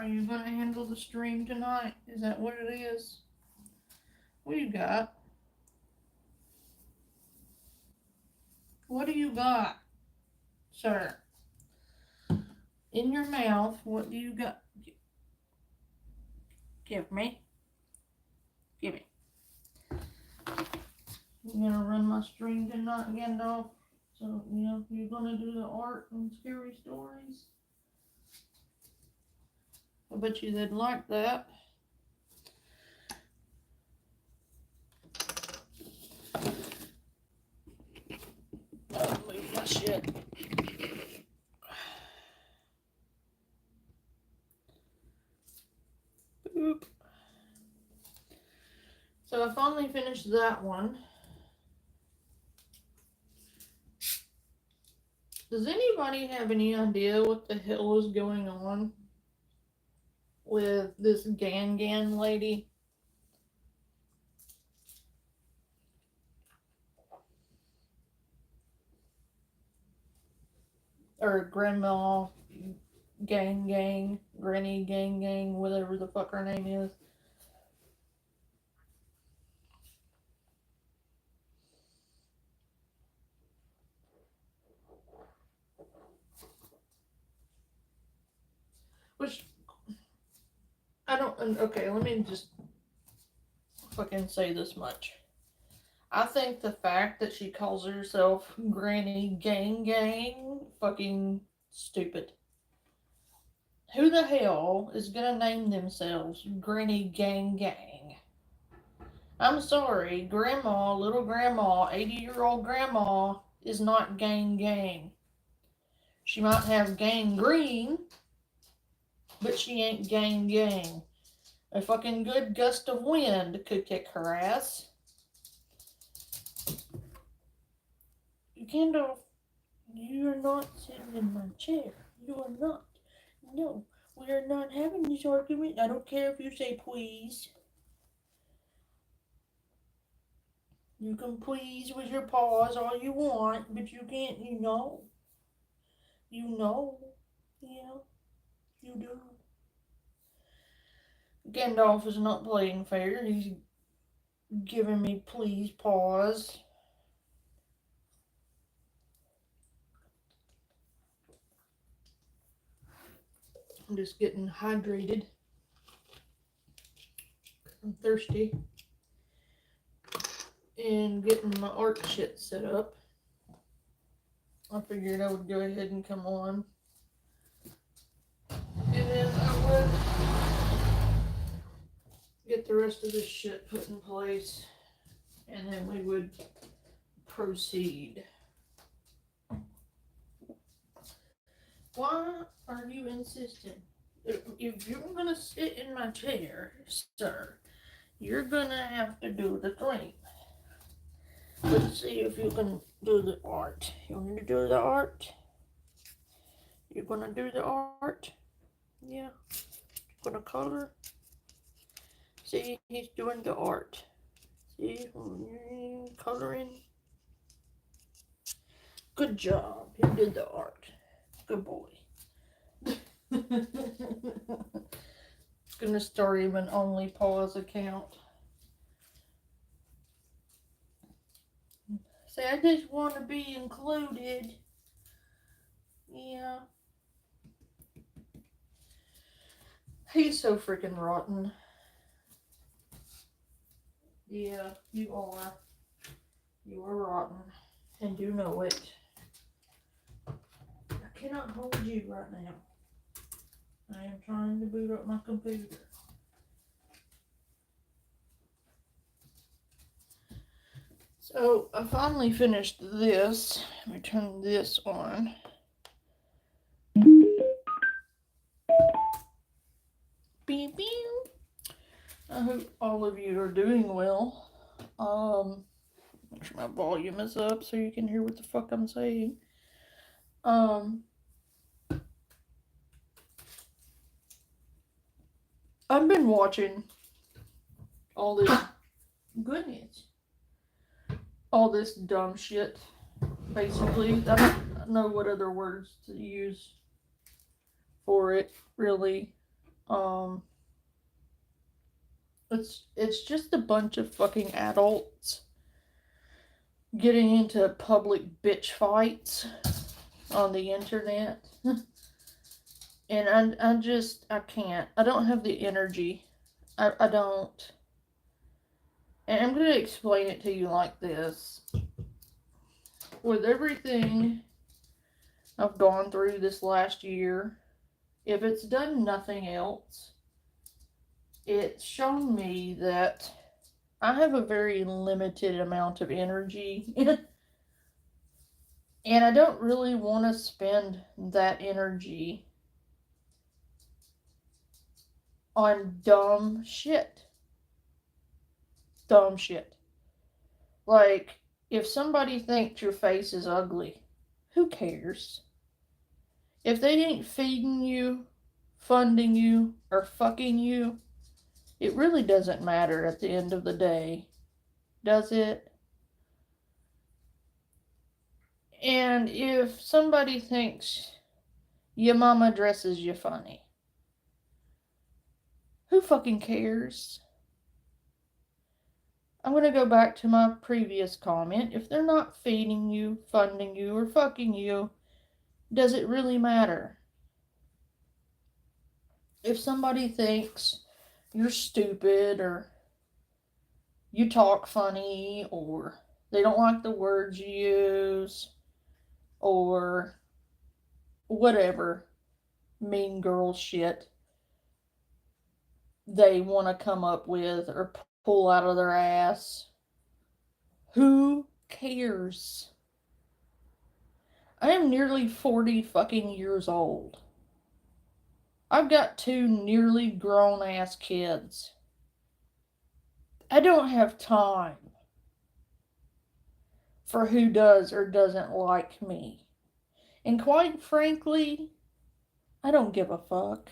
Are you going to handle the stream tonight? Is that what it is? What do you got? What do you got, sir? In your mouth, what do you got? Give me. Give me. You're gonna run my stream tonight, Gandalf? So, you're gonna do the art and scary stories? I bet you they'd like that. I'll move my shit. Boop. So I finally finished that one. Does anybody have any idea what the hell is going on with this Gangan lady? Or Grandma Gang, Granny Gang, whatever the fuck her name is. Which, I don't, okay, let me just fucking say this much. I think the fact that she calls herself Granny Gang, fucking stupid. Who the hell is gonna name themselves Granny Gang? I'm sorry, Grandma, little Grandma, 80-year-old Grandma is not gang. She might have gangrene, but she ain't gang. A fucking good gust of wind could kick her ass. Gandalf, you're not sitting in my chair. You are not. No, we are not having this argument. I don't care if you say please. You can please with your paws all you want, but you can't, You know. Yeah, you do. Gandalf is not playing fair. He's giving me please paws. I'm just getting hydrated. I'm thirsty. And getting my art shit set up. I figured I would go ahead and come on. And then I would get the rest of this shit put in place. And then we would proceed. Why are you insisting? If you're gonna sit in my chair, sir, you're gonna have to do the thing. Let's see if you can do the art. You want me to do the art? You're gonna do the art? Yeah. You're gonna color? See, he's doing the art. See, coloring. Good job. He did the art. Good boy. Gonna start him an OnlyPaws account. Say, I just want to be included. Yeah. He's so freaking rotten. Yeah, you are. You are rotten. And you know it. I cannot hold you right now. I am trying to boot up my computer. So I finally finished this. Let me turn this on. Beep beep. I hope all of you are doing well. Make sure my volume is up so you can hear what the fuck I'm saying. I've been watching all this goodness. All this dumb shit. Basically, I don't know what other words to use for it, really. Um, it's just a bunch of fucking adults getting into public bitch fights on the internet. And I can't. I don't have the energy. I don't. And I'm going to explain it to you like this. With everything I've gone through this last year, if it's done nothing else, it's shown me that I have a very limited amount of energy. And I don't really want to spend that energy on dumb shit. Dumb shit. Like, if somebody thinks your face is ugly, who cares? If they ain't feeding you, funding you, or fucking you, it really doesn't matter at the end of the day, does it? And if somebody thinks your mama dresses you funny, who fucking cares? I'm going to go back to my previous comment. If they're not feeding you, funding you, or fucking you, does it really matter? If somebody thinks you're stupid, or you talk funny, or they don't like the words you use, or whatever mean girl shit they want to come up with or pull out of their ass, who cares? I am nearly 40 fucking years old. I've got 2 nearly grown ass kids. I don't have time for who does or doesn't like me. And quite frankly, I don't give a fuck.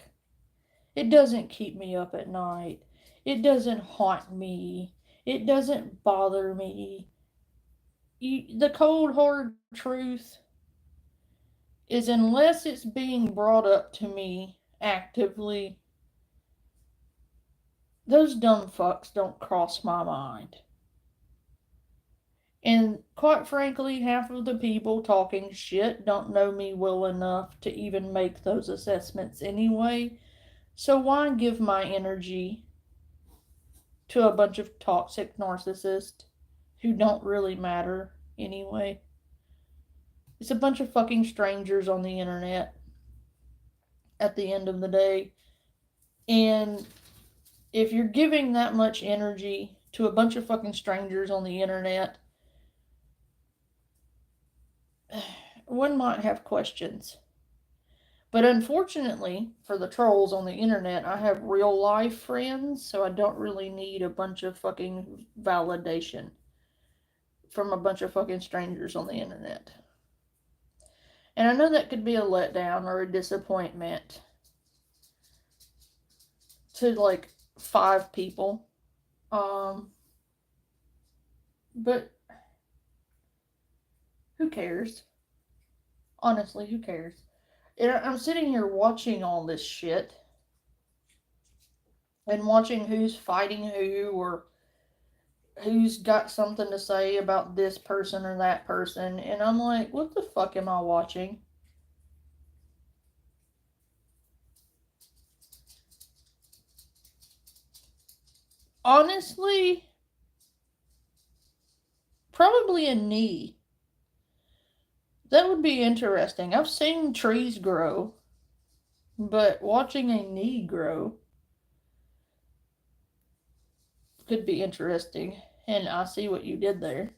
It doesn't keep me up at night. It doesn't haunt me. It doesn't bother me. The cold hard truth is, unless it's being brought up to me actively, those dumb fucks don't cross my mind. And quite frankly, half of the people talking shit don't know me well enough to even make those assessments anyway. So why give my energy to a bunch of toxic narcissists who don't really matter anyway? It's a bunch of fucking strangers on the internet at the end of the day. And if you're giving that much energy to a bunch of fucking strangers on the internet, one might have questions. But unfortunately, for the trolls on the internet, I have real life friends, so I don't really need a bunch of fucking validation from a bunch of fucking strangers on the internet. And I know that could be a letdown or a disappointment to like 5 people. But who cares? Honestly, who cares? And I'm sitting here watching all this shit and watching who's fighting who, or who's got something to say about this person or that person, and I'm like, what the fuck am I watching? Honestly, probably a knee. That would be interesting. I've seen trees grow, but watching a knee grow could be interesting. And I see what you did there.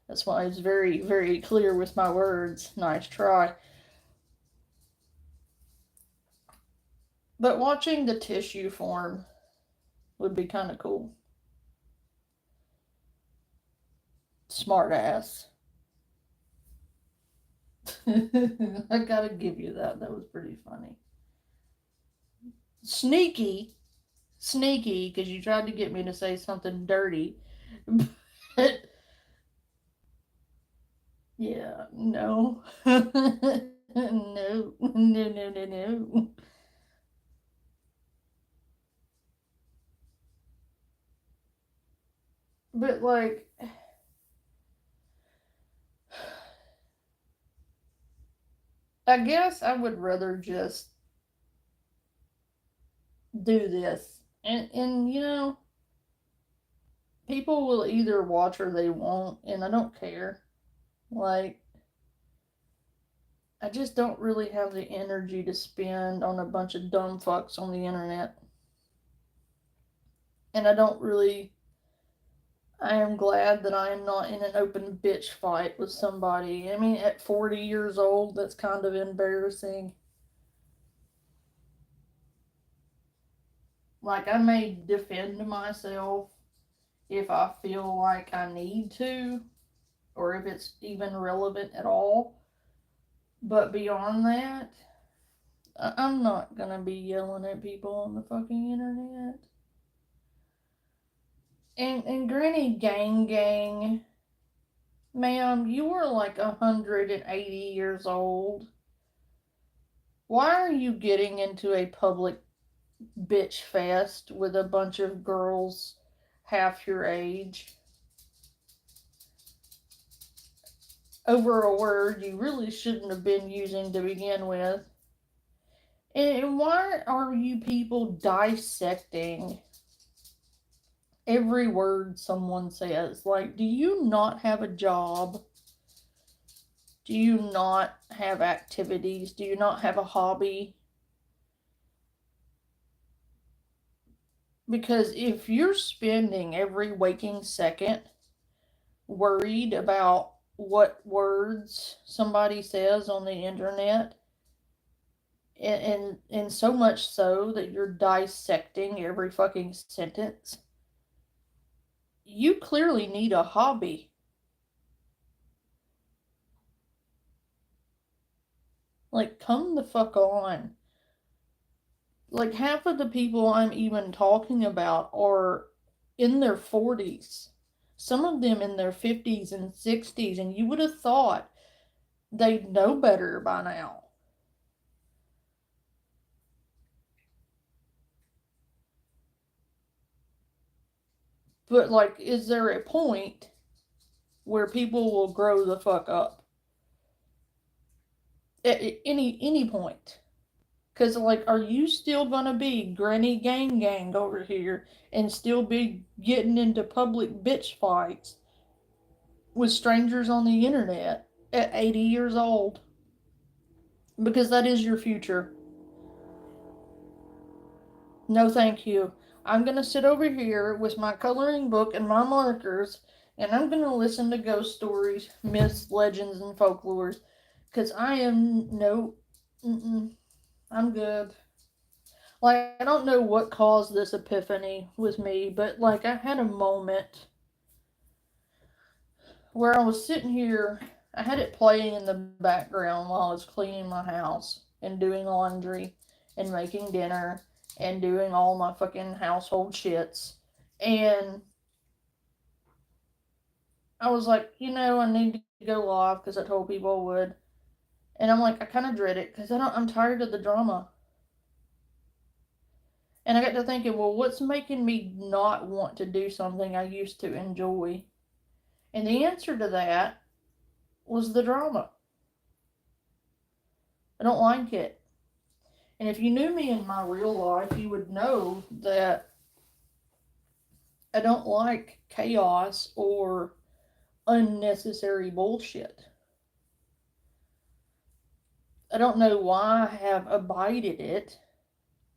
That's why I was very, very clear with my words. Nice try. But watching the tissue form would be kind of cool. Smart ass. I gotta give you that. That was pretty funny. Sneaky. Sneaky, because you tried to get me to say something dirty. But yeah, no. No, no, no, no, no. But like, I guess I would rather just do this. And you know, people will either watch or they won't, and I don't care. Like, I just don't really have the energy to spend on a bunch of dumb fucks on the internet. And I don't really. I am glad that I am not in an open bitch fight with somebody. I mean, at 40 years old, that's kind of embarrassing. Like, I may defend myself if I feel like I need to, or if it's even relevant at all. But beyond that, I'm not gonna be yelling at people on the fucking internet. And Granny Gang Gang, ma'am, you are like 180 years old. Why are you getting into a public bitch fest with a bunch of girls half your age over a word you really shouldn't have been using to begin with? And why are you people dissecting every word someone says? Like, do you not have a job? Do you not have activities? Do you not have a hobby? Because if you're spending every waking second worried about what words somebody says on the internet, and so much so that you're dissecting every fucking sentence, you clearly need a hobby. Like, come the fuck on. Like, half of the people I'm even talking about are in their 40s. Some of them in their 50s and 60s, and you would have thought they'd know better by now. But, like, is there a point where people will grow the fuck up? At any point. Because, like, are you still gonna be Granny Gang Gang over here and still be getting into public bitch fights with strangers on the internet at 80 years old? Because that is your future. No, thank you. I'm gonna sit over here with my coloring book and my markers, and I'm gonna listen to ghost stories, myths, legends, and folklores. Because I am no. Mm-mm, I'm good. Like, I don't know what caused this epiphany with me, but like, I had a moment where I was sitting here. I had it playing in the background while I was cleaning my house and doing laundry and making dinner and doing all my fucking household shits. And I was like, you know, I need to go live because I told people I would. And I'm like, I kind of dread it because I'm tired of the drama. And I got to thinking, well, what's making me not want to do something I used to enjoy? And the answer to that was the drama. I don't like it. And if you knew me in my real life, you would know that I don't like chaos or unnecessary bullshit. I don't know why I have abided it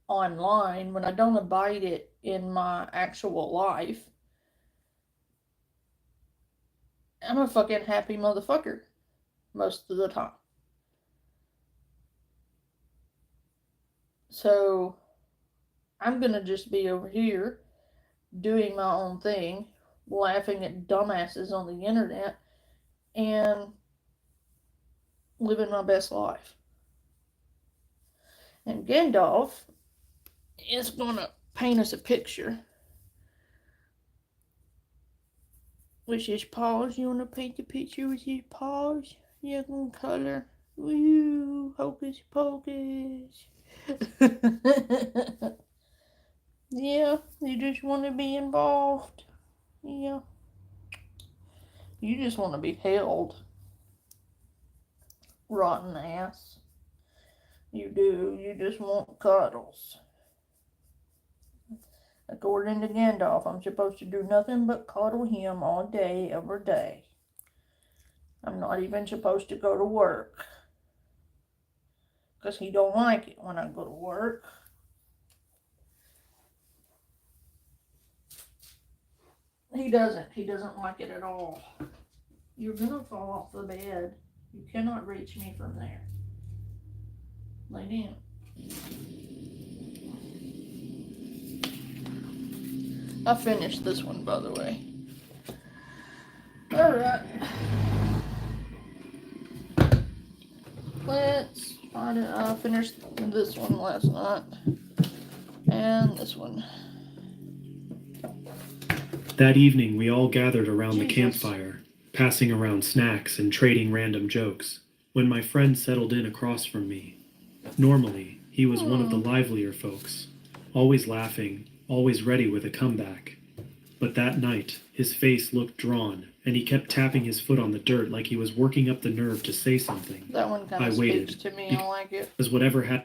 online when I don't abide it in my actual life. I'm a fucking happy motherfucker most of the time. So I'm gonna just be over here doing my own thing, laughing at dumbasses on the internet, and living my best life. And Gandalf is gonna paint us a picture, with his paws. You wanna paint the picture with his paws? Yeah, gonna color. Woo, hocus pocus. Yeah, you just wanna be involved. Yeah. You just want to be held. Rotten ass. You do. You just want cuddles. According to Gandalf, I'm supposed to do nothing but cuddle him all day, every day. I'm not even supposed to go to work. Because he don't like it when I go to work. He doesn't. He doesn't like it at all. You're gonna fall off the bed. You cannot reach me from there. Lay down. I finished this one, by the way. Alright. Let's find it. I finished this one last night. And this one. That evening, we all gathered around the Jesus. campfire, passing around snacks and trading random jokes, when my friend settled in across from me. Normally, he was one of the livelier folks, always laughing, always ready with a comeback. But that night, his face looked drawn, and he kept tapping his foot on the dirt like he was working up the nerve to say something. That one kind I of speaks waited, to me. I like it. Because whatever had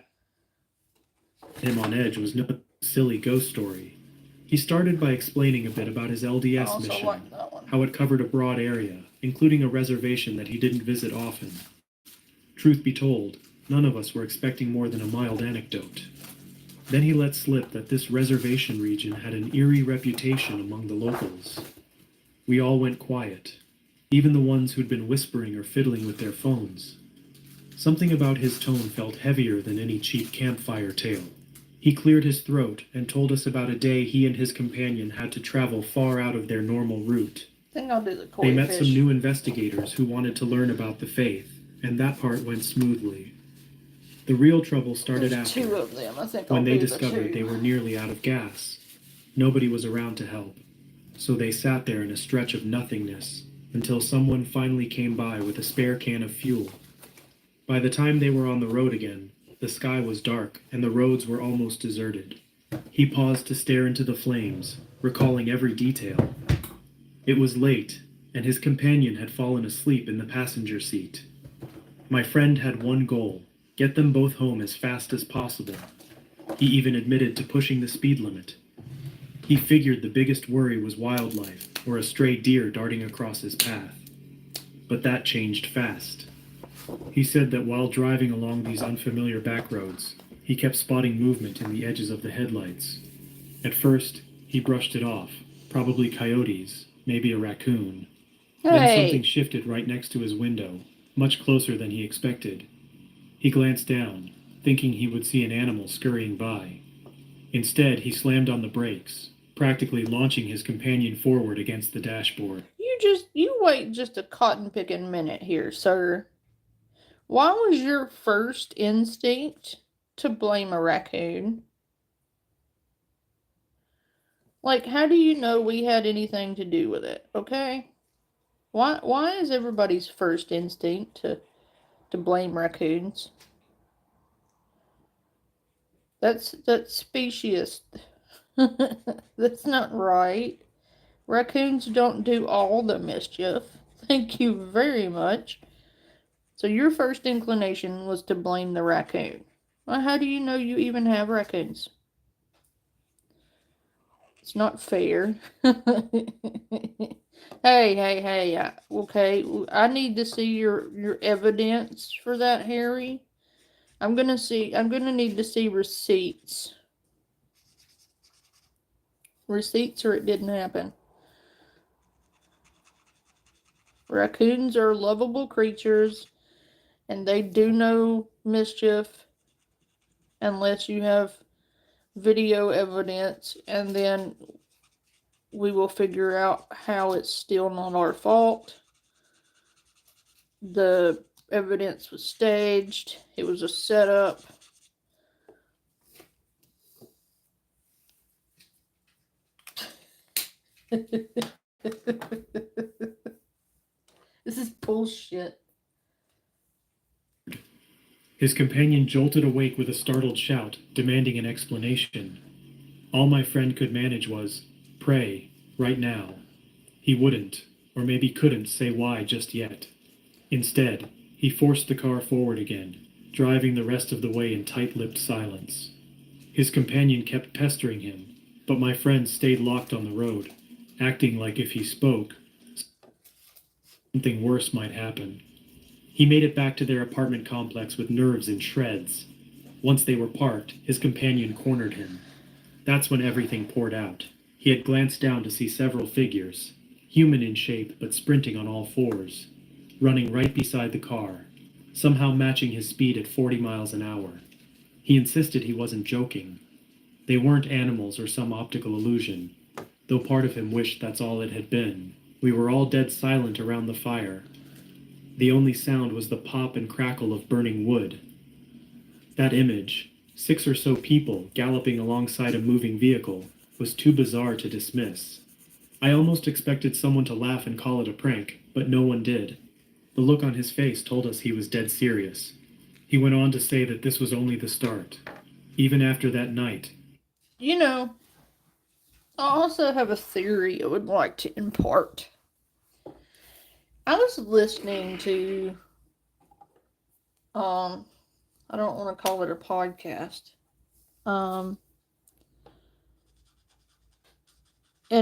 him on edge was no silly ghost story. He started by explaining a bit about his I LDS also mission, like that one. how it covered a broad area, including a reservation that he didn't visit often. Truth be told, none of us were expecting more than a mild anecdote. Then he let slip that this reservation region had an eerie reputation among the locals. We all went quiet, even the ones who'd been whispering or fiddling with their phones. Something about his tone felt heavier than any cheap campfire tale. He cleared his throat and told us about a day he and his companion had to travel far out of their normal route. I think I'll do the koi They met fish. some new investigators who wanted to learn about the faith, and that part went smoothly. The real trouble started There's after, two of them. I think when I'll they do discovered the they two. were nearly out of gas. Nobody was around to help, so they sat there in a stretch of nothingness until someone finally came by with a spare can of fuel. By the time they were on the road again, the sky was dark and the roads were almost deserted. He paused to stare into the flames, recalling every detail. It was late, and his companion had fallen asleep in the passenger seat. My friend had one goal: get them both home as fast as possible. He even admitted to pushing the speed limit. He figured the biggest worry was wildlife or a stray deer darting across his path. But that changed fast. He said that while driving along these unfamiliar back roads, he kept spotting movement in the edges of the headlights. At first, he brushed it off, probably coyotes, maybe a raccoon. Then something shifted right next to his window, much closer than he expected. He glanced down, thinking he would see an animal scurrying by. Instead, he slammed on the brakes, practically launching his companion forward against the dashboard. You wait just a cotton picking minute here, sir. Why was your first instinct to blame a raccoon? Like, how do you know we had anything to do with it? Okay? Why is everybody's first instinct to blame raccoons? That's specious. That's not right. Raccoons don't do all the mischief. Thank you very much. So your first inclination was to blame the raccoon. Well, how do you know you even have raccoons? It's not fair. Hey, okay, I need to see your evidence for that, Harry. I'm gonna need to see receipts. Receipts or it didn't happen. Raccoons are lovable creatures and they do no mischief unless you have video evidence, and then we will figure out how it's still not our fault. The evidence was staged. It was a setup. This is bullshit. His companion jolted awake with a startled shout, demanding an explanation. All my friend could manage was, "Pray, right now." He wouldn't. or maybe couldn't say why just yet. Instead, he forced the car forward again, driving the rest of the way in tight-lipped silence. His companion kept pestering him, but my friend stayed locked on the road, acting like if he spoke, something worse might happen. He made it back to their apartment complex with nerves in shreds. Once they were parked, his companion cornered him. That's when everything poured out. He had glanced down to see several figures, human in shape but sprinting on all fours, running right beside the car, somehow matching his speed at 40 miles an hour. He insisted he wasn't joking. They weren't animals or some optical illusion, though part of him wished that's all it had been. We were all dead silent around the fire. The only sound was the pop and crackle of burning wood. That image, 6 or so people galloping alongside a moving vehicle, was too bizarre to dismiss. I almost expected someone to laugh and call it a prank, but no one did. The look on his face told us he was dead serious. He went on to say that this was only the start. Even after that night. You know, I also have a theory I would like to impart. I was listening to, I don't want to call it a podcast, an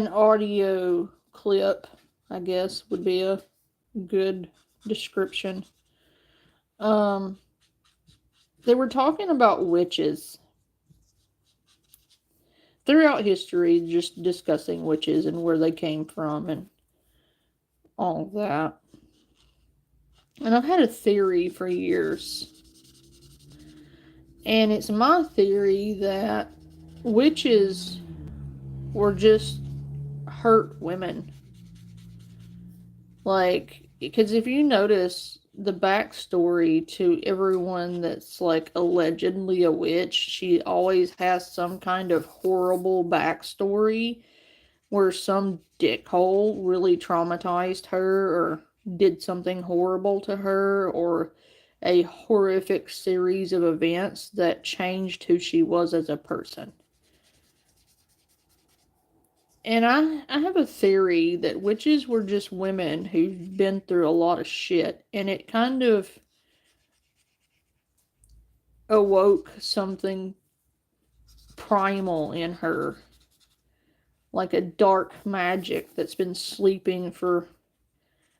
audio clip, I guess, would be a good description. They were talking about witches. Throughout history, just discussing witches and where they came from and all of that. And I've had a theory for years. And it's my theory that witches were just hurt women. Like, because if you notice the backstory to everyone that's like allegedly a witch, she always has some kind of horrible backstory where some dickhole really traumatized her or did something horrible to her, or a horrific series of events that changed who she was as a person. And I have a theory that witches were just women who've been through a lot of shit, and it kind of awoke something primal in her, like a dark magic that's been sleeping for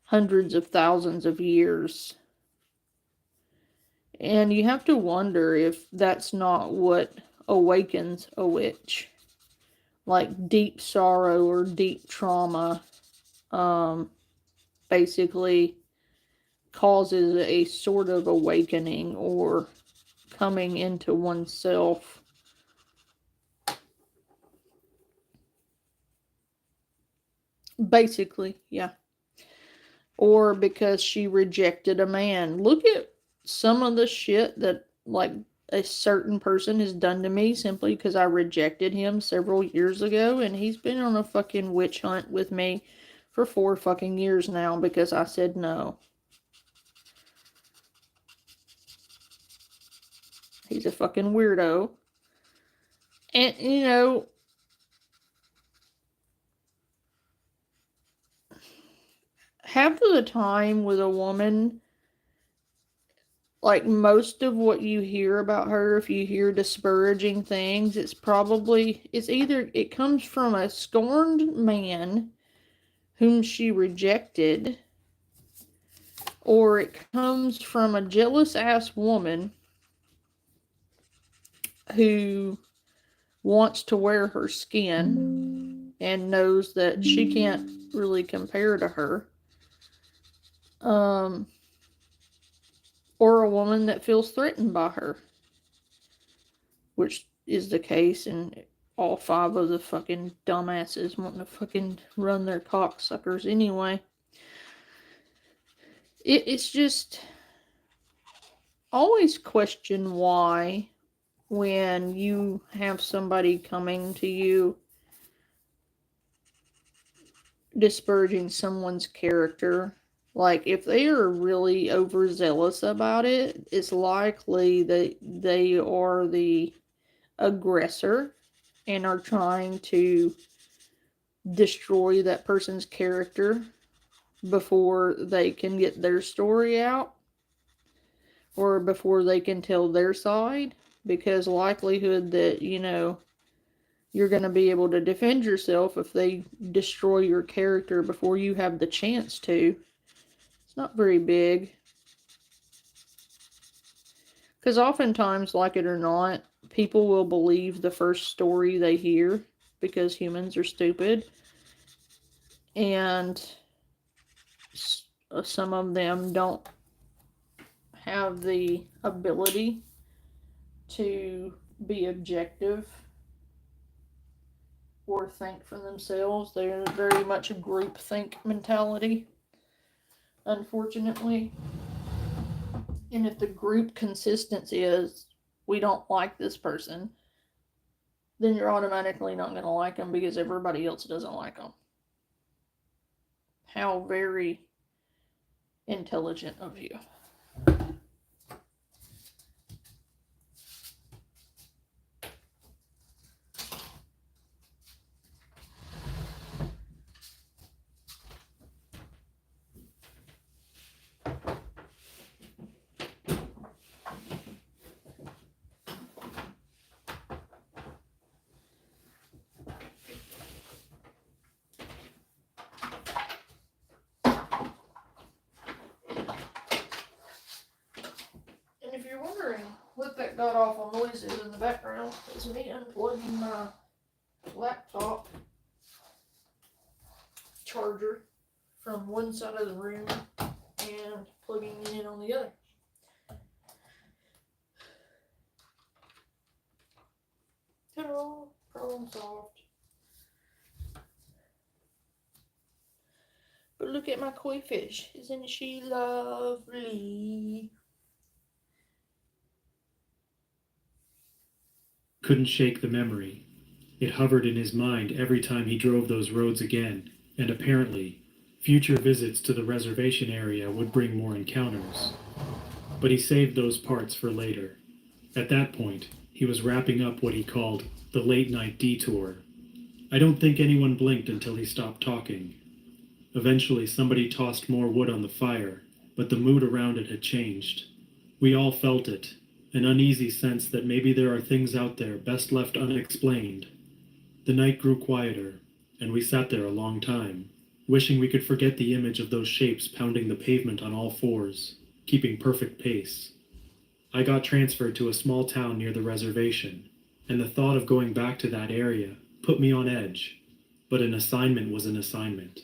hundreds of thousands of years. And you have to wonder if that's not what awakens a witch. Like deep sorrow or deep trauma basically causes a sort of awakening or coming into oneself. Basically, yeah. Or because she rejected a man. Look at some of the shit that, like, a certain person has done to me simply because I rejected him several years ago, and he's been on a fucking witch hunt with me for 4 fucking years now because I said no. He's a fucking weirdo. And, you know, half of the time with a woman, like most of what you hear about her, if you hear disparaging things, it's either it comes from a scorned man whom she rejected, or it comes from a jealous ass woman who wants to wear her skin and knows that she can't really compare to her. Or a woman that feels threatened by her, which is the case in all 5 of the fucking dumbasses wanting to fucking run their cocksuckers anyway. It's just always question why when you have somebody coming to you disparaging someone's character. Like, if they are really overzealous about it, it's likely that they are the aggressor and are trying to destroy that person's character before they can get their story out or before they can tell their side, because likelihood that, you're going to be able to defend yourself if they destroy your character before you have the chance to, it's not very big. Because oftentimes, like it or not, people will believe the first story they hear because humans are stupid. And some of them don't have the ability to be objective or think for themselves. They're very much a group think mentality, unfortunately. And if the group consistency is, we don't like this person, then you're automatically not going to like them because everybody else doesn't like them. How very intelligent of you. And if you're wondering what that got awful noises in the background, it's me unplugging my laptop charger from one side of the room and plugging it in on the other. Ta-da! Problem solved. But look at my koi fish. Isn't she lovely? Couldn't shake the memory. It hovered in his mind every time he drove those roads again, and apparently, future visits to the reservation area would bring more encounters. But he saved those parts for later. At that point, he was wrapping up what he called the late-night detour. I don't think anyone blinked until he stopped talking. Eventually, somebody tossed more wood on the fire, but the mood around it had changed. We all felt it, an uneasy sense that maybe there are things out there best left unexplained. The night grew quieter, and we sat there a long time, wishing we could forget the image of those shapes pounding the pavement on all fours, keeping perfect pace. I got transferred to a small town near the reservation, and the thought of going back to that area put me on edge, but an assignment was an assignment.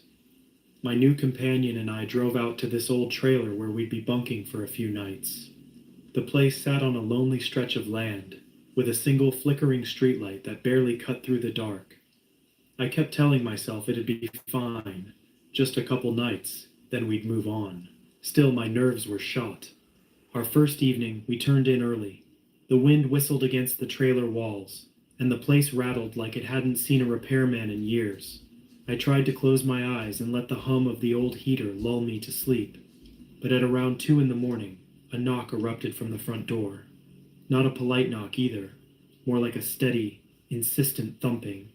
My new companion and I drove out to this old trailer where we'd be bunking for a few nights. The place sat on a lonely stretch of land, with a single flickering streetlight that barely cut through the dark. I kept telling myself it'd be fine, just a couple nights, then we'd move on. Still, my nerves were shot. Our first evening, we turned in early. The wind whistled against the trailer walls, and the place rattled like it hadn't seen a repairman in years. I tried to close my eyes and let the hum of the old heater lull me to sleep, but at around 2 in the morning, a knock erupted from the front door. Not a polite knock either, more like a steady, insistent thumping.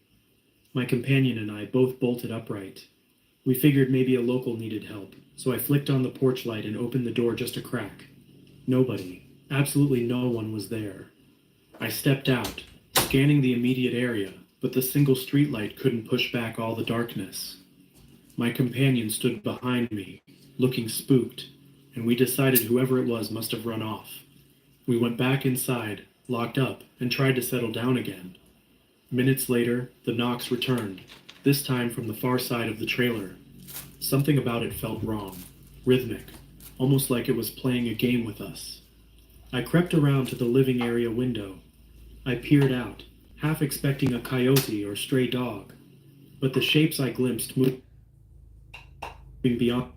My companion and I both bolted upright. We figured maybe a local needed help, so I flicked on the porch light and opened the door just a crack. Nobody, absolutely no one was there. I stepped out, scanning the immediate area, but the single streetlight couldn't push back all the darkness. My companion stood behind me, looking spooked, and we decided whoever it was must have run off. We went back inside, locked up, and tried to settle down again. Minutes later, the knocks returned, this time from the far side of the trailer. Something about it felt wrong, rhythmic, almost like it was playing a game with us. I crept around to the living area window. I peered out, half expecting a coyote or stray dog, but the shapes I glimpsed moving beyond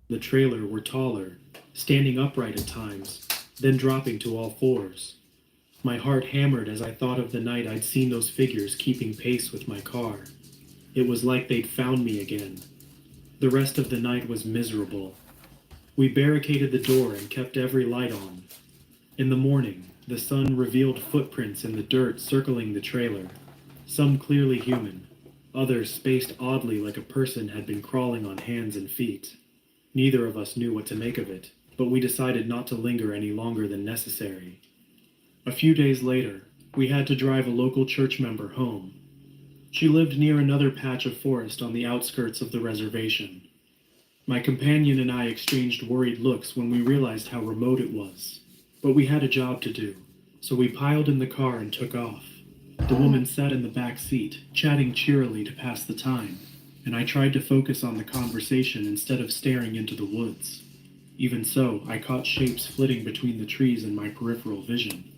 the trailer were taller, standing upright at times, then dropping to all fours. My heart hammered as I thought of the night I'd seen those figures keeping pace with my car. It was like they'd found me again. The rest of the night was miserable. We barricaded the door and kept every light on. In the morning, the sun revealed footprints in the dirt circling the trailer, some clearly human, Others spaced oddly like a person had been crawling on hands and feet. Neither of us knew what to make of it, but we decided not to linger any longer than necessary. A few days later, we had to drive a local church member home. She lived near another patch of forest on the outskirts of the reservation. My companion and I exchanged worried looks when we realized how remote it was. But we had a job to do, so we piled in the car and took off. The woman sat in the back seat, chatting cheerily to pass the time, and I tried to focus on the conversation instead of staring into the woods. Even so, I caught shapes flitting between the trees in my peripheral vision.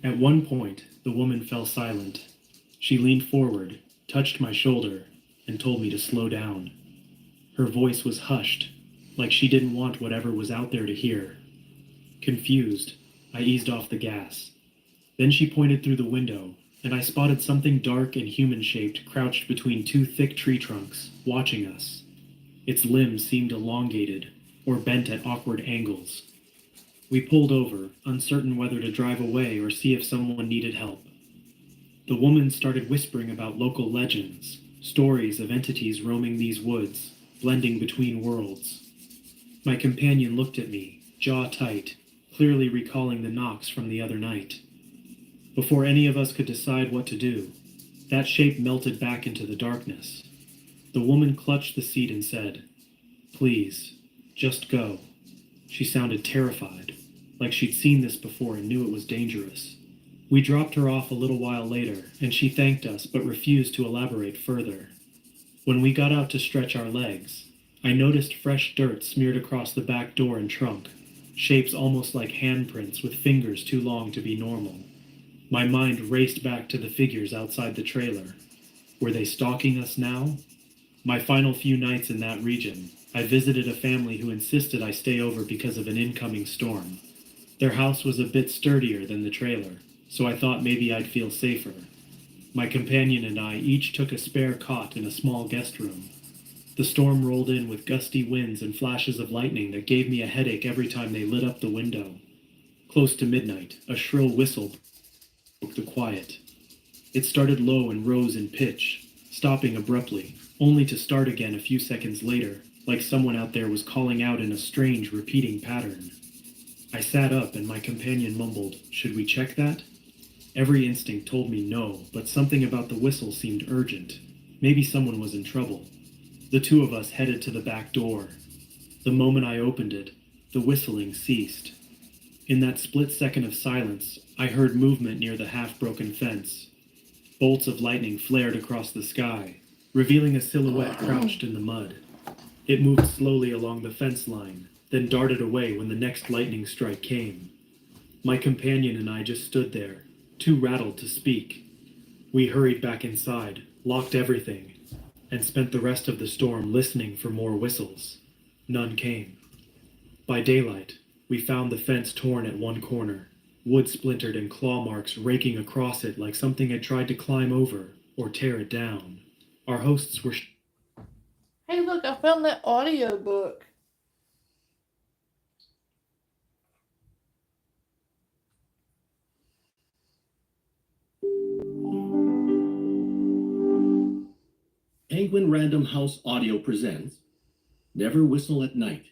At one point, the woman fell silent. She leaned forward, touched my shoulder, and told me to slow down. Her voice was hushed, like she didn't want whatever was out there to hear. Confused, I eased off the gas. Then she pointed through the window, and I spotted something dark and human-shaped crouched between two thick tree trunks, watching us. Its limbs seemed elongated, or bent at awkward angles. We pulled over, uncertain whether to drive away or see if someone needed help. The woman started whispering about local legends, stories of entities roaming these woods, blending between worlds. My companion looked at me, jaw tight, clearly recalling the knocks from the other night. Before any of us could decide what to do, that shape melted back into the darkness. The woman clutched the seat and said, "Please, just go." She sounded terrified, like she'd seen this before and knew it was dangerous. We dropped her off a little while later, and she thanked us but refused to elaborate further. When we got out to stretch our legs, I noticed fresh dirt smeared across the back door and trunk, shapes almost like handprints with fingers too long to be normal. My mind raced back to the figures outside the trailer. Were they stalking us now? My final few nights in that region, I visited a family who insisted I stay over because of an incoming storm. Their house was a bit sturdier than the trailer, so I thought maybe I'd feel safer. My companion and I each took a spare cot in a small guest room. The storm rolled in with gusty winds and flashes of lightning that gave me a headache every time they lit up the window. Close to midnight, a shrill whistle broke the quiet. It started low and rose in pitch, stopping abruptly, only to start again a few seconds later, like someone out there was calling out in a strange, repeating pattern. I sat up and my companion mumbled, "Should we check that?" Every instinct told me no, but something about the whistle seemed urgent. Maybe someone was in trouble. The two of us headed to the back door. The moment I opened it, the whistling ceased. In that split second of silence, I heard movement near the half-broken fence. Bolts of lightning flared across the sky, revealing a silhouette crouched in the mud. It moved slowly along the fence line, then darted away when the next lightning strike came. My companion and I just stood there, too rattled to speak. We hurried back inside, locked everything, and spent the rest of the storm listening for more whistles. None came. By daylight, we found the fence torn at one corner, wood splintered and claw marks raking across it like something had tried to climb over or tear it down. Our hosts were Hey, look, I found that audio book. Penguin Random House Audio presents Never Whistle at Night,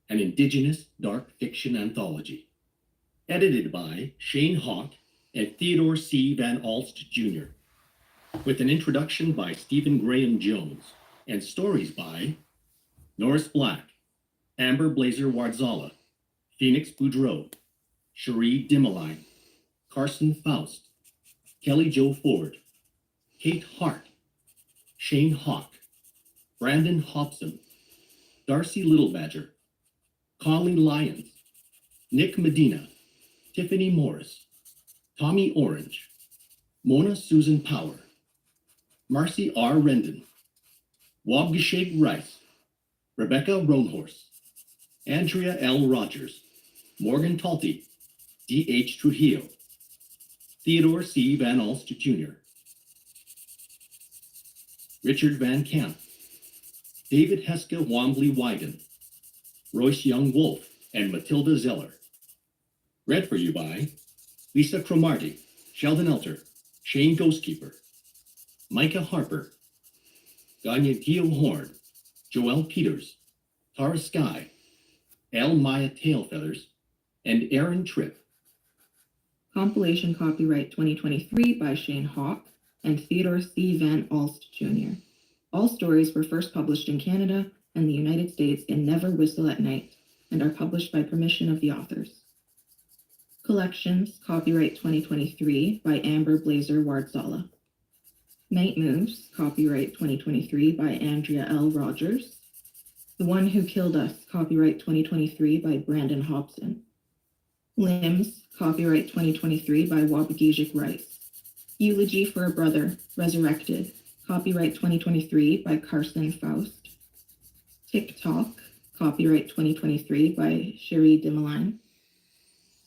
an indigenous dark fiction anthology. Edited by Shane Hawk and Theodore C. Van Alst Jr., with an introduction by Stephen Graham Jones, and stories by Norris Black, Amber Blazer Wardzala, Phoenix Boudreau, Cherie Dimmeline, Carson Faust, Kelly Jo Ford, Kate Hart, Shane Hawk, Brandon Hobson, Darcy Littlebadger, Conley Lyons, Nick Medina, Tiffany Morris, Tommy Orange, Mona Susan Power, Marcy R. Rendon, Wabgeshig Rice, Rebecca Roanhorse, Andrea L. Rogers, Morgan Talty, D.H. Trujillo, Theodore C. Van Alst Jr., Richard Van Camp, David Heska Wombley Wigan, Royce Young Wolf, and Matilda Zeller. Read for you by Lisa Cromarty, Sheldon Elter, Shane Ghostkeeper, Micah Harper, Ganyan Teo Horn, Joelle Peters, Tara Sky, L. Maya Tailfeathers, and Aaron Tripp. Compilation copyright 2023 by Shane Hawk and Theodore C. Van Alst Jr. All stories were first published in Canada and the United States in Never Whistle at Night and are published by permission of the authors. Collections, copyright 2023 by Amber Blazer Wardzala. Night Moves, copyright 2023 by Andrea L. Rogers. The One Who Killed Us, copyright 2023 by Brandon Hobson. Limbs, copyright 2023 by Wabagijik Rice. Eulogy for a Brother, Resurrected, copyright 2023 by Carson Faust. TikTok, copyright 2023 by Cherie Dimeline.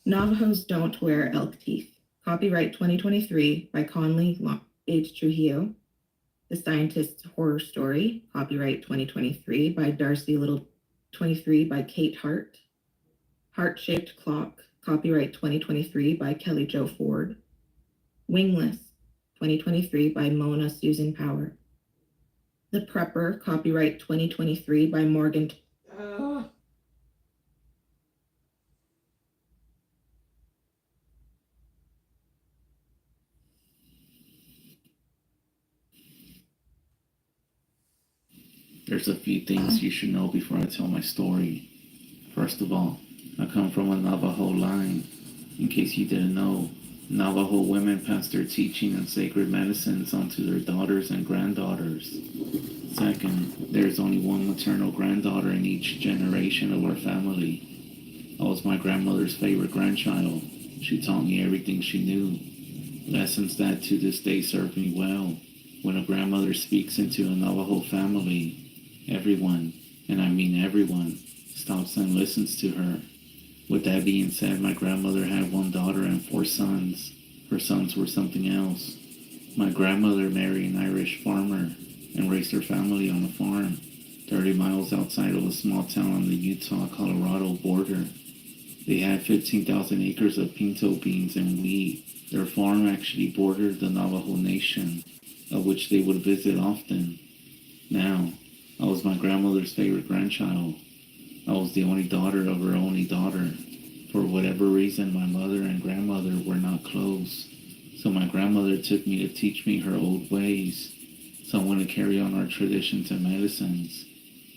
Navajos Don't Wear Elk Teeth, copyright 2023 by Conley H. Trujillo. The Scientist's Horror Story, copyright 2023 by Darcy Little 23 by Kate Hart. Heart-Shaped Clock, copyright 2023 by Kelly Jo Ford. Wingless, 2023 by Mona Susan Power. The Prepper, copyright 2023 by Morgan. There's a few things you should know before I tell my story. First of all, I come from a Navajo line. In case you didn't know, Navajo women pass their teaching and sacred medicines onto their daughters and granddaughters. Second, there's only one maternal granddaughter in each generation of our family. I was my grandmother's favorite grandchild. She taught me everything she knew. Lessons that to this day serve me well. When a grandmother speaks into a Navajo family, everyone, and I mean everyone, stops and listens to her. With that being said, my grandmother had one daughter and 4 sons. Her sons were something else. My grandmother married an Irish farmer and raised her family on a farm 30 miles outside of a small town on the Utah-Colorado border. They had 15,000 acres of pinto beans and wheat. Their farm actually bordered the Navajo Nation, of which they would visit often. Now, I was my grandmother's favorite grandchild. I was the only daughter of her only daughter. For whatever reason, my mother and grandmother were not close. So my grandmother took me to teach me her old ways. Someone to carry on our traditions and medicines.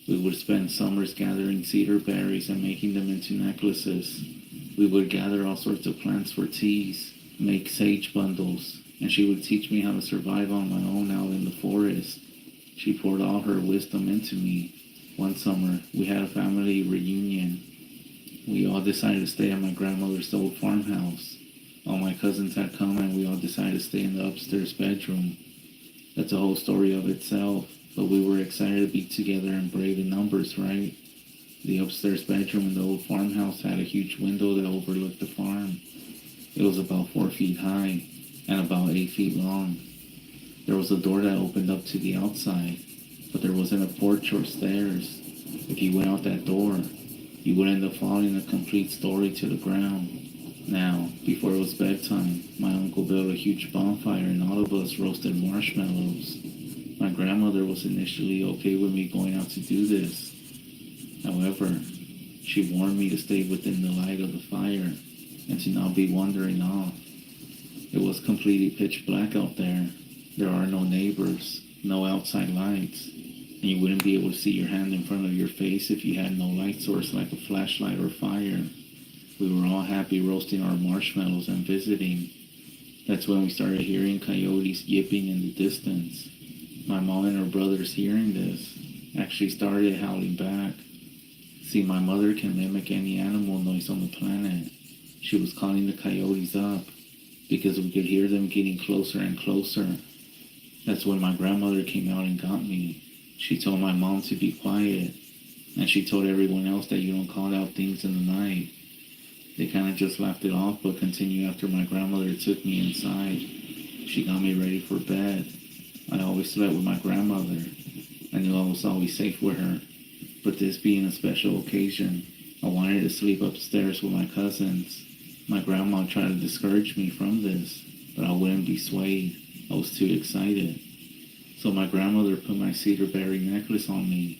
We would spend summers gathering cedar berries and making them into necklaces. We would gather all sorts of plants for teas, make sage bundles, and she would teach me how to survive on my own out in the forest. She poured all her wisdom into me. One summer, we had a family reunion. We all decided to stay at my grandmother's old farmhouse. All my cousins had come and we all decided to stay in the upstairs bedroom. That's a whole story of itself, but we were excited to be together and brave in numbers, right? The upstairs bedroom in the old farmhouse had a huge window that overlooked the farm. It was about 4 feet high and about 8 feet long. There was a door that opened up to the outside, but there wasn't a porch or stairs. If you went out that door, you would end up falling a complete story to the ground. Now, before it was bedtime, my uncle built a huge bonfire and all of us roasted marshmallows. My grandmother was initially okay with me going out to do this. However, she warned me to stay within the light of the fire and to not be wandering off. It was completely pitch black out there. There are no neighbors, no outside lights, and you wouldn't be able to see your hand in front of your face if you had no light source like a flashlight or fire. We were all happy roasting our marshmallows and visiting. That's when we started hearing coyotes yipping in the distance. My mom and her brothers, hearing this, actually started howling back. See, my mother can mimic any animal noise on the planet. She was calling the coyotes up because we could hear them getting closer and closer. That's when my grandmother came out and got me. She told my mom to be quiet, and she told everyone else that you don't call out things in the night. They kind of just laughed it off, but continued after my grandmother took me inside. She got me ready for bed. I always slept with my grandmother. I knew I was always safe with her. But this being a special occasion, I wanted to sleep upstairs with my cousins. My grandma tried to discourage me from this, but I wouldn't be swayed. I was too excited. So my grandmother put my cedar berry necklace on me,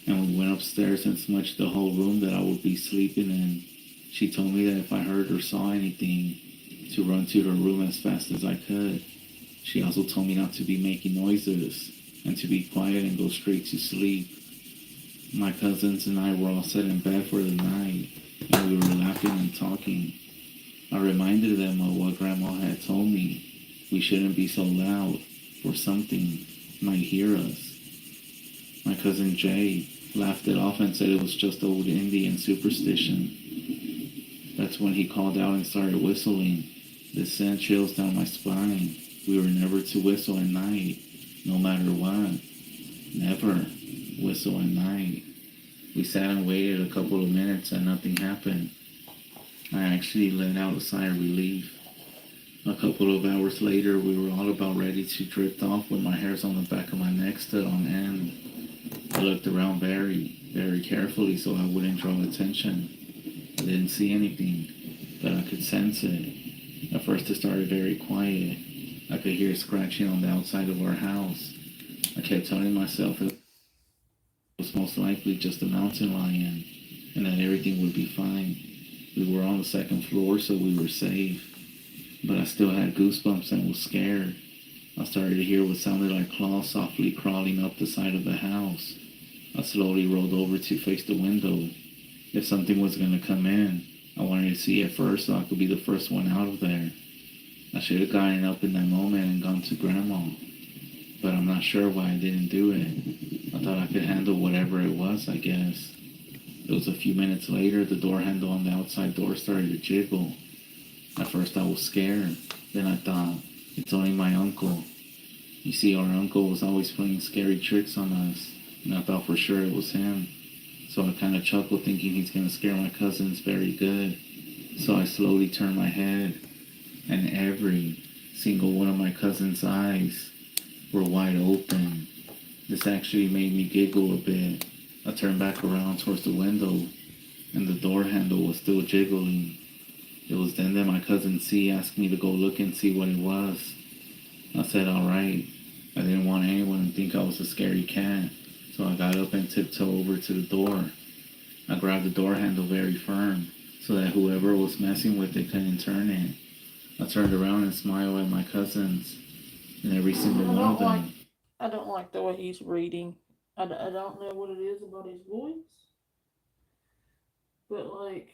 and we went upstairs and smudged the whole room that I would be sleeping in. She told me that if I heard or saw anything, to run to her room as fast as I could. She also told me not to be making noises, and to be quiet and go straight to sleep. My cousins and I were all set in bed for the night, and we were laughing and talking. I reminded them of what Grandma had told me. We shouldn't be so loud, for something might hear us. My cousin Jay laughed it off and said it was just old Indian superstition. That's when he called out and started whistling. This sent chills down my spine. We were never to whistle at night, no matter what. Never whistle at night. We sat and waited a couple of minutes and nothing happened. I actually let out a sigh of relief. A couple of hours later, we were all about ready to drift off when my hairs on the back of my neck stood on end. I looked around very carefully so I wouldn't draw attention. I didn't see anything, but I could sense it. At first it started very quiet. I could hear scratching on the outside of our house. I kept telling myself it was most likely just a mountain lion, and that everything would be fine. We were on the second floor, so we were safe. But I still had goosebumps and was scared. I started to hear what sounded like claws softly crawling up the side of the house. I slowly rolled over to face the window. If something was going to come in, I wanted to see it first so I could be the first one out of there. I should have gotten up in that moment and gone to Grandma, but I'm not sure why I didn't do it. I thought I could handle whatever it was, I guess. It was a few minutes later, the door handle on the outside door started to jiggle. At first I was scared, then I thought, it's only my uncle. You see, our uncle was always playing scary tricks on us, and I thought for sure it was him. So I kind of chuckled thinking he's going to scare my cousins very good. So I slowly turned my head, and every single one of my cousins' eyes were wide open. This actually made me giggle a bit. I turned back around towards the window, and the door handle was still jiggling. It was then that my cousin C asked me to go look and see what it was. I said, all right. I didn't want anyone to think I was a scary cat, so I got up and tiptoed over to the door. I grabbed the door handle very firm, so that whoever was messing with it couldn't turn it. I turned around and smiled at my cousins, and every single one of them. I don't like the way he's reading. I don't know what it is about his voice, but like,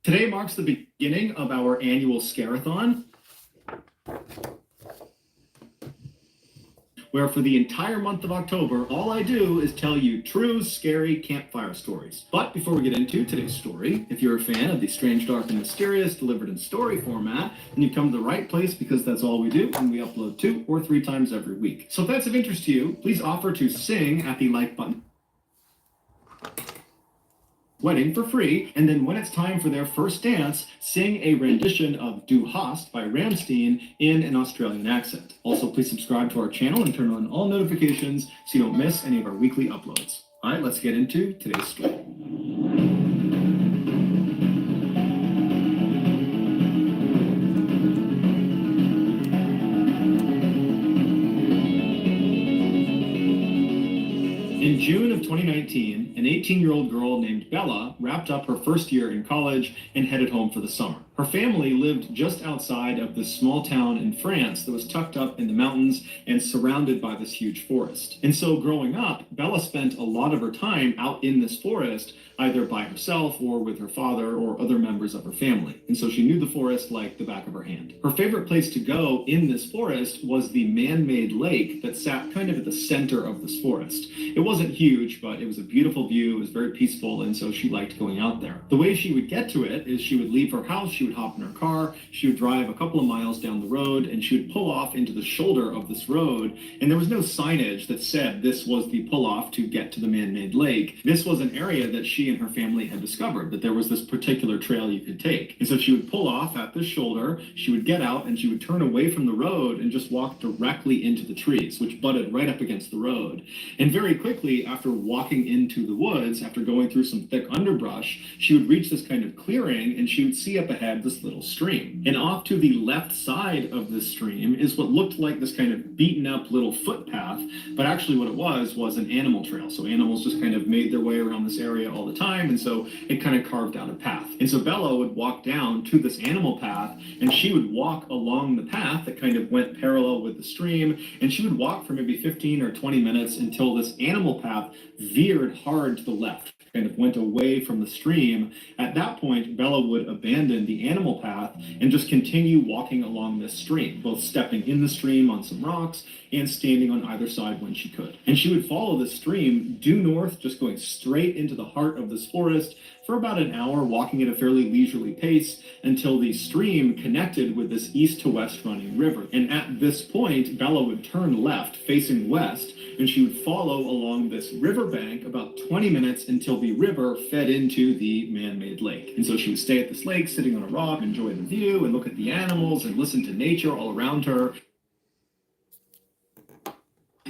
Today marks the beginning of our annual Scare-a-thon, where for the entire month of October, all I do is tell you true, scary campfire stories. But before we get into today's story, if you're a fan of the strange, dark, and mysterious delivered in story format, then you've come to the right place because that's all we do, and we upload 2 or 3 times every week. So if that's of interest to you, please offer to sing at the like button. Wedding for free, and then when it's time for their first dance, sing a rendition of Du Hast by Rammstein in an Australian accent. Also, please subscribe to our channel and turn on all notifications so you don't miss any of our weekly uploads. All right, let's get into today's story. In June of 2019, an 18-year-old girl named Bella wrapped up her first year in college and headed home for the summer. Her family lived just outside of this small town in France that was tucked up in the mountains and surrounded by this huge forest. And so growing up, Bella spent a lot of her time out in this forest, either by herself or with her father or other members of her family. And so she knew the forest like the back of her hand. Her favorite place to go in this forest was the man-made lake that sat kind of at the center of this forest. It wasn't huge, but it was a beautiful view. It was very peaceful, and so she liked going out there. The way she would get to it is she would leave her house, she would hop in her car, she would drive a couple of miles down the road, and she would pull off into the shoulder of this road, and there was no signage that said this was the pull-off to get to the man-made lake. This was an area that she and her family had discovered, that there was this particular trail you could take. And so she would pull off at this shoulder, she would get out, and she would turn away from the road and just walk directly into the trees, which butted right up against the road. And very quickly, after walking into the woods, after going through some thick underbrush, she would reach this kind of clearing, and she would see up ahead this little stream. And off to the left side of this stream is what looked like this kind of beaten up little footpath, but actually what it was an animal trail. So animals just kind of made their way around this area all the time, and so it kind of carved out a path. And so Bella would walk down to this animal path, and she would walk along the path that kind of went parallel with the stream, and she would walk for maybe 15 or 20 minutes until this animal path veered hard to the left, kind of went away from the stream. At that point, Bella would abandon the animal path and just continue walking along this stream, both stepping in the stream on some rocks and standing on either side when she could. And she would follow the stream due north, just going straight into the heart of this forest for about an hour, walking at a fairly leisurely pace until the stream connected with this east to west running river. And at this point, Bella would turn left, facing west, and she would follow along this riverbank about 20 minutes until the river fed into the man-made lake. And so she would stay at this lake, sitting on a rock, enjoy the view, and look at the animals and listen to nature all around her.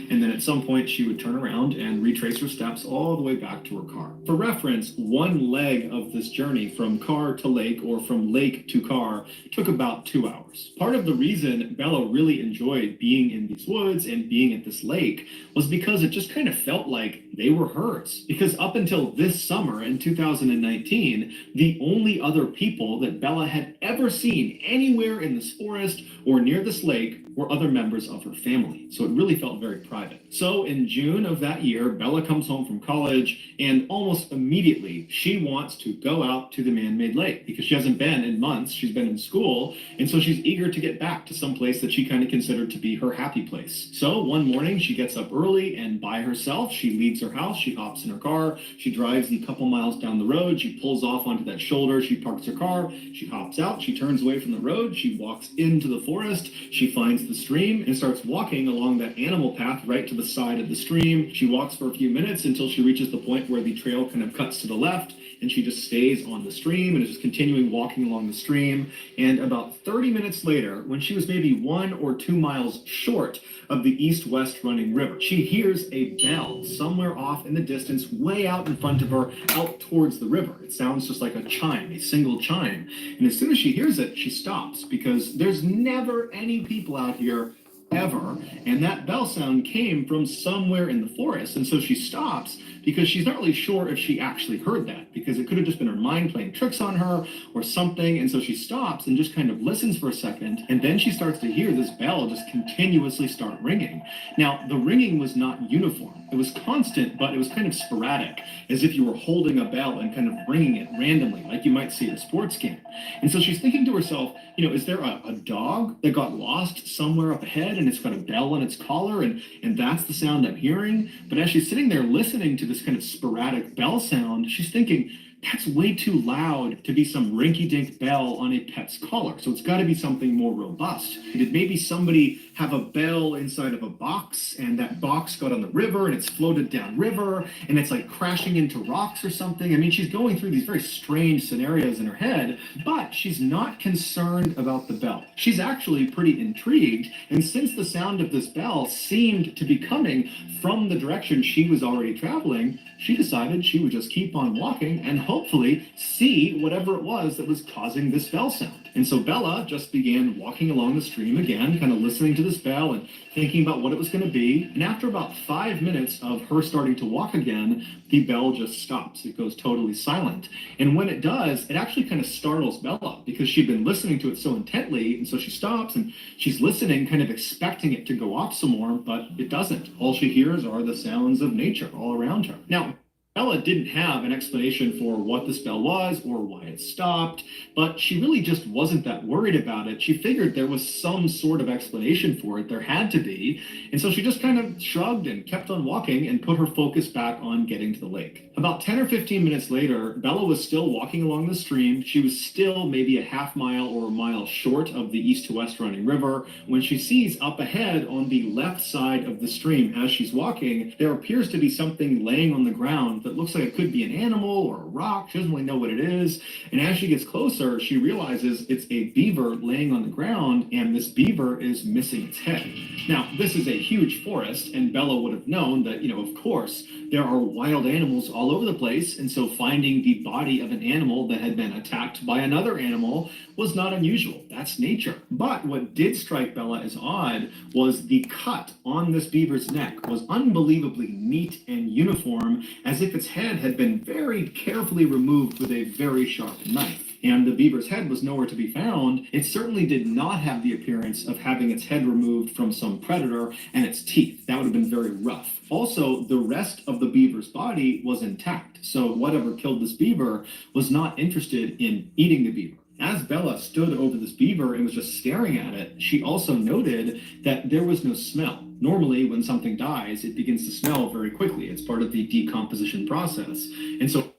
And then at some point she would turn around and retrace her steps all the way back to her car. For reference, one leg of this journey from car to lake or from lake to car took about 2 hours. Part of the reason Bella really enjoyed being in these woods and being at this lake was because it just kind of felt like they were hers. Because up until this summer in 2019, the only other people that Bella had ever seen anywhere in this forest or near this lake were other members of her family. So it really felt very private. So in June of that year, Bella comes home from college, and almost immediately she wants to go out to the man-made lake because she hasn't been in months. She's been in school, and so she's eager to get back to some place that she kind of considered to be her happy place. So one morning she gets up early, and by herself she leaves her house, she hops in her car, she drives the couple miles down the road, she pulls off onto that shoulder, she parks her car, she hops out, she turns away from the road, she walks into the forest, she finds the stream and starts walking along that animal path right to the side of the stream. She walks for a few minutes until she reaches the point where the trail kind of cuts to the left, and she just stays on the stream and is just continuing walking along the stream. And about 30 minutes later, when she was maybe 1 or 2 miles short of the east-west running river, she hears a bell somewhere off in the distance, way out in front of her, out towards the river. It sounds just like a chime, a single chime. And as soon as she hears it, she stops because there's never any people out here ever, and that bell sound came from somewhere in the forest. And so she stops because she's not really sure if she actually heard that, because it could have just been her mind playing tricks on her or something. And so she stops and just kind of listens for a second, and then she starts to hear this bell just continuously start ringing. Now, the ringing was not uniform. It was constant, but it was kind of sporadic, as if you were holding a bell and kind of ringing it randomly, like you might see at a sports game. And so she's thinking to herself, is there a dog that got lost somewhere up ahead and it's got a bell on its collar, and that's the sound I'm hearing? But as she's sitting there listening to this kind of sporadic bell sound, she's thinking, that's way too loud to be some rinky-dink bell on a pet's collar. So it's got to be something more robust. Did maybe somebody have a bell inside of a box, and that box got on the river and it's floated down river and it's like crashing into rocks or something? I mean, she's going through these very strange scenarios in her head, but she's not concerned about the bell. She's actually pretty intrigued. And since the sound of this bell seemed to be coming from the direction she was already traveling, she decided she would just keep on walking and hopefully see whatever it was that was causing this bell sound. And so Bella just began walking along the stream again, kind of listening to this bell and thinking about what it was going to be. And after about 5 minutes of her starting to walk again, the bell just stops. It goes totally silent. And when it does, it actually kind of startles Bella because she'd been listening to it so intently. And so she stops and she's listening, kind of expecting it to go off some more, but it doesn't. All she hears are the sounds of nature all around her. Now, Bella didn't have an explanation for what the spell was or why it stopped, but she really just wasn't that worried about it. She figured there was some sort of explanation for it. There had to be. And so she just kind of shrugged and kept on walking and put her focus back on getting to the lake. About 10 or 15 minutes later, Bella was still walking along the stream. She was still maybe a half mile or a mile short of the east to west running river when she sees up ahead on the left side of the stream as she's walking, there appears to be something laying on the ground that looks like it could be an animal or a rock. She doesn't really know what it is. And as she gets closer, she realizes it's a beaver laying on the ground, and this beaver is missing its head. Now, this is a huge forest, and Bella would have known that, of course, there are wild animals all over the place. And so finding the body of an animal that had been attacked by another animal was not unusual. That's nature. But what did strike Bella as odd was the cut on this beaver's neck was unbelievably neat and uniform, as if its head had been very carefully removed with a very sharp knife. And the beaver's head was nowhere to be found. It certainly did not have the appearance of having its head removed from some predator and its teeth. That would have been very rough. Also, the rest of the beaver's body was intact. So whatever killed this beaver was not interested in eating the beaver. As Bella stood over this beaver and was just staring at it, she also noted that there was no smell. Normally, when something dies, it begins to smell very quickly. It's part of the decomposition process. And so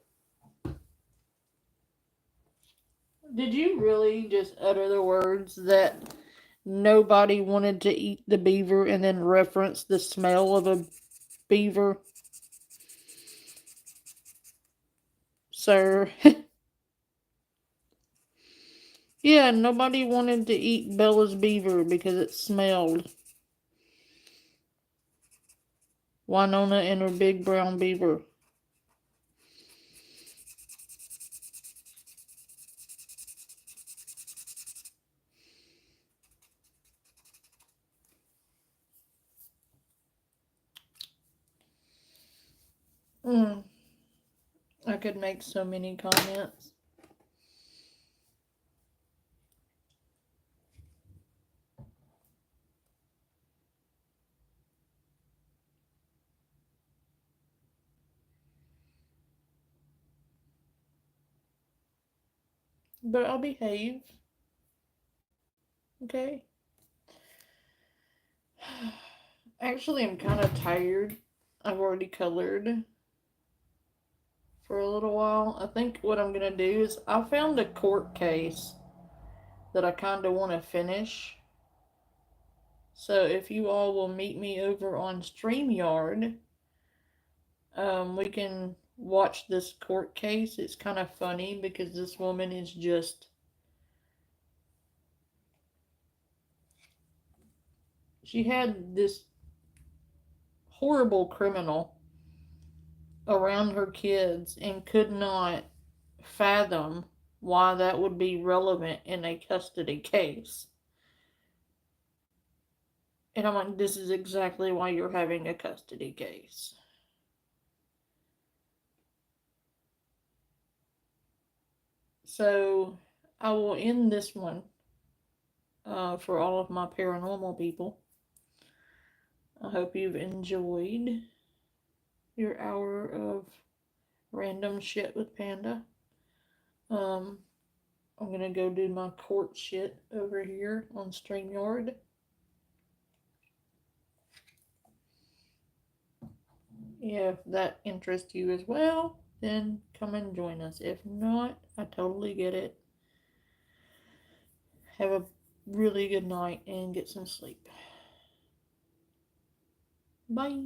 Did you really just utter the words that nobody wanted to eat the beaver and then reference the smell of a beaver? Sir. Yeah, nobody wanted to eat Bella's beaver because it smelled. Winona and her big brown beaver. I could make so many comments. But I'll behave. Okay? Actually, I'm kind of tired. I've already colored for a little while. I think what I'm going to do is I found a court case that I kind of want to finish. So if you all will meet me over on StreamYard, we can watch this court case. It's kind of funny because this woman is just... She had this horrible criminal around her kids and could not fathom why that would be relevant in a custody case. And I'm like, this is exactly why you're having a custody case. So I will end this one for all of my paranormal people. I hope you've enjoyed your hour of random shit with Panda. I'm gonna go do my court shit over here on StreamYard. If that interests you as well, then come and join us. If not, I totally get it. Have a really good night and get some sleep. Bye.